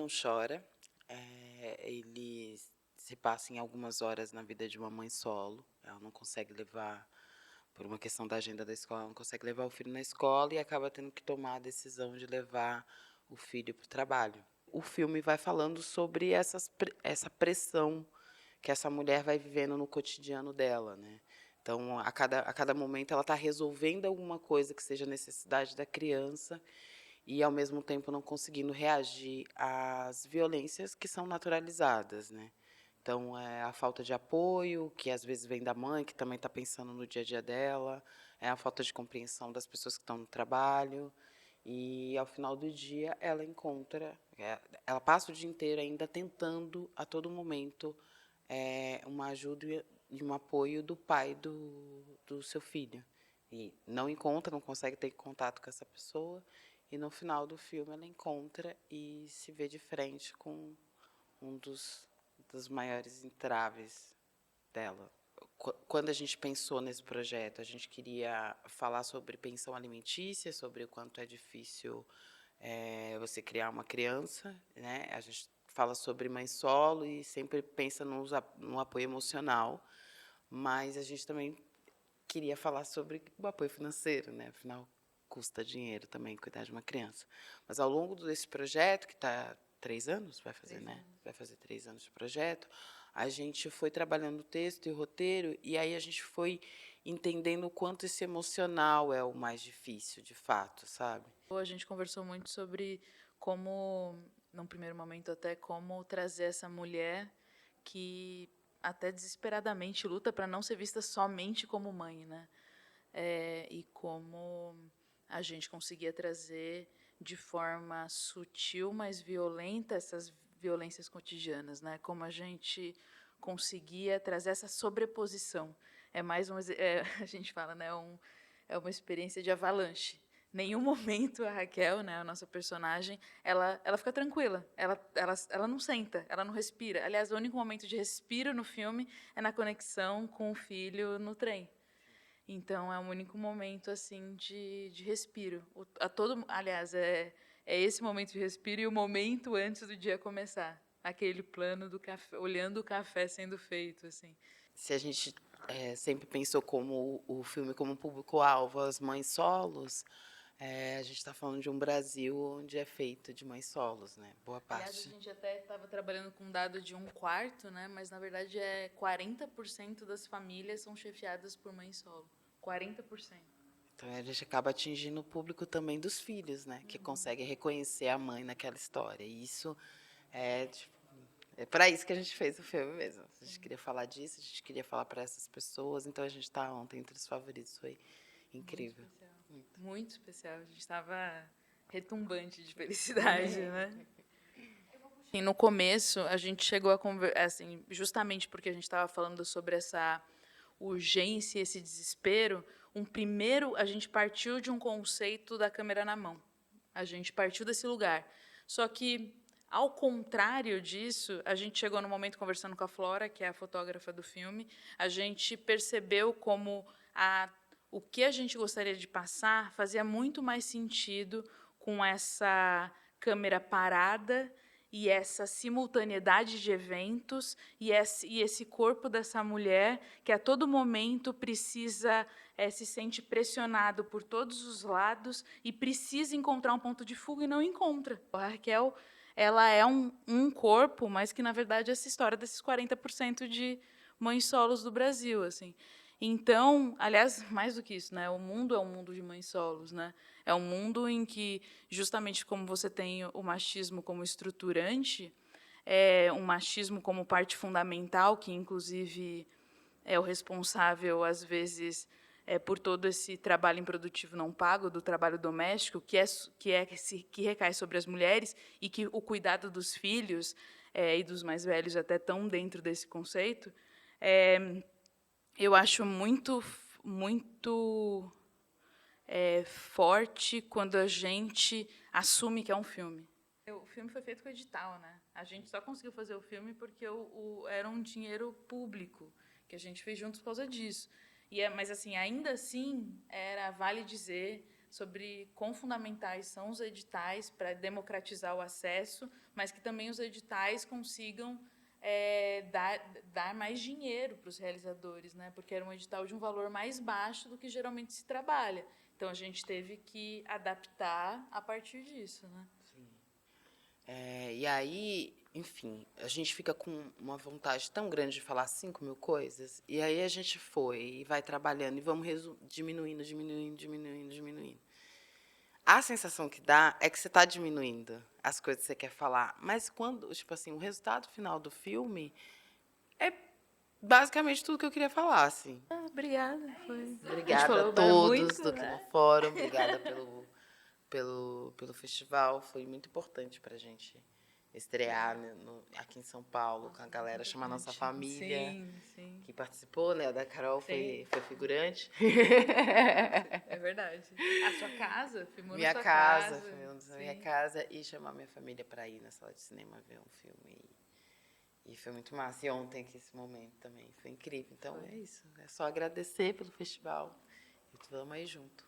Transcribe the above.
Não Chora. Ele se passa em algumas horas na vida de uma mãe solo. Ela não consegue levar, por uma questão da agenda da escola, ela não consegue levar o filho na escola e acaba tendo que tomar a decisão de levar o filho para o trabalho. O filme vai falando sobre essa pressão que essa mulher vai vivendo no cotidiano dela, né? Então, a cada momento, ela está resolvendo alguma coisa que seja necessidade da criança e, ao mesmo tempo, não conseguindo reagir às violências que são naturalizadas, né? Então, é a falta de apoio, que às vezes vem da mãe, que também está pensando no dia a dia dela, é a falta de compreensão das pessoas que estão no trabalho, e, ao final do dia, ela passa o dia inteiro ainda tentando, a todo momento, uma ajuda e um apoio do pai do seu filho. E não encontra, não consegue ter contato com essa pessoa, e no final do filme ela encontra e se vê de frente com um dos maiores entraves dela. Quando a gente pensou nesse projeto, a gente queria falar sobre pensão alimentícia, sobre o quanto é difícil você criar uma criança, né? A gente fala sobre mãe solo e sempre pensa no apoio emocional, mas a gente também queria falar sobre o apoio financeiro, né? Afinal, custa dinheiro também cuidar de uma criança. Mas ao longo desse projeto, que está 3 anos, vai fazer, né? Vai fazer 3 anos de projeto, a gente foi trabalhando o texto e o roteiro, e aí a gente foi entendendo o quanto esse emocional é o mais difícil, de fato, sabe? A gente conversou muito sobre como, num primeiro momento até, como trazer essa mulher que até desesperadamente luta para não ser vista somente como mãe, né? E como a gente conseguia trazer de forma sutil, mas violenta, essas violências cotidianas, né? Como a gente conseguia trazer essa sobreposição. É mais a gente fala, né? É uma experiência de avalanche. Nenhum momento a Raquel, né, a nossa personagem, ela fica tranquila. Ela não senta, ela não respira. Aliás, o único momento de respiro no filme é na conexão com o filho no trem. Então é o único momento assim de respiro. Aliás, é esse momento de respiro e o momento antes do dia começar. Aquele plano do café, olhando o café sendo feito, assim. Se a gente sempre pensou como o filme como público-alvo as mães solos, a gente está falando de um Brasil onde é feito de mães solos, né? Boa Aliás, a parte. gente até estava trabalhando com um dado de um quarto, né? Mas na verdade 40% das famílias são chefiadas por mãe solo. 40%. Então a gente acaba atingindo o público também dos filhos, né? Que consegue reconhecer a mãe naquela história. E isso tipo, é para isso que a gente fez o filme mesmo. A gente queria falar disso, a gente queria falar para essas pessoas. Então a gente está ontem entre os favoritos. Foi Muito incrível. especial. Muito especial. A gente estava retumbante de felicidade, né? E no começo, a gente chegou a conversar, assim, justamente porque a gente estava falando sobre essa urgência, esse desespero, a gente partiu de um conceito da câmera na mão. A gente partiu desse lugar. Só que, ao contrário disso, a gente chegou no momento conversando com a Flora, que é a fotógrafa do filme, a gente percebeu como o que a gente gostaria de passar fazia muito mais sentido com essa câmera parada e essa simultaneidade de eventos e esse corpo dessa mulher que a todo momento precisa se sente pressionado por todos os lados e precisa encontrar um ponto de fuga e não encontra. A Raquel, ela é um corpo, mas que na verdade é essa história desses 40% de mães solos do Brasil, assim. Então, aliás, mais do que isso, né? O mundo é um mundo de mães solos, né? É um mundo em que, justamente como você tem o machismo como estruturante, um machismo como parte fundamental, que inclusive é o responsável, às vezes, por todo esse trabalho improdutivo não pago, do trabalho doméstico, que recai sobre as mulheres, e que o cuidado dos filhos e dos mais velhos até estão dentro desse conceito, eu acho muito forte quando a gente assume que é um filme. O filme foi feito com edital, né? A gente só conseguiu fazer o filme porque era um dinheiro público que a gente fez juntos por causa disso. Mas assim, ainda assim, vale dizer, sobre quão fundamentais são os editais para democratizar o acesso, mas que também os editais consigam dar mais dinheiro para os realizadores, né? Porque era um edital de um valor mais baixo do que geralmente se trabalha. Então, a gente teve que adaptar a partir disso, né? Sim. E aí, enfim, a gente fica com uma vontade tão grande de falar 5.000 coisas, e aí a gente foi e vai trabalhando e vamos diminuindo, diminuindo, diminuindo, diminuindo. A sensação que dá é que você está diminuindo as coisas que você quer falar, mas quando, tipo assim, o resultado final do filme é basicamente tudo que eu queria falar, assim. Obrigada. Foi. A gente Obrigada a falou muito, todos do né? Quinofórum, obrigada pelo festival, foi muito importante para a gente estrear aqui em São Paulo, com a galera, chamar nossa família, Sim, sim. que participou, né? A da Carol Sim. foi figurante. É verdade. A sua casa? Filmou na Minha sua casa, casa. filmamos na minha Sim. casa e chamar minha família para ir na sala de cinema ver um filme. E foi muito massa. E ontem, aqui, esse momento também, foi incrível. Então, é isso. É só agradecer pelo festival. E vamos aí junto.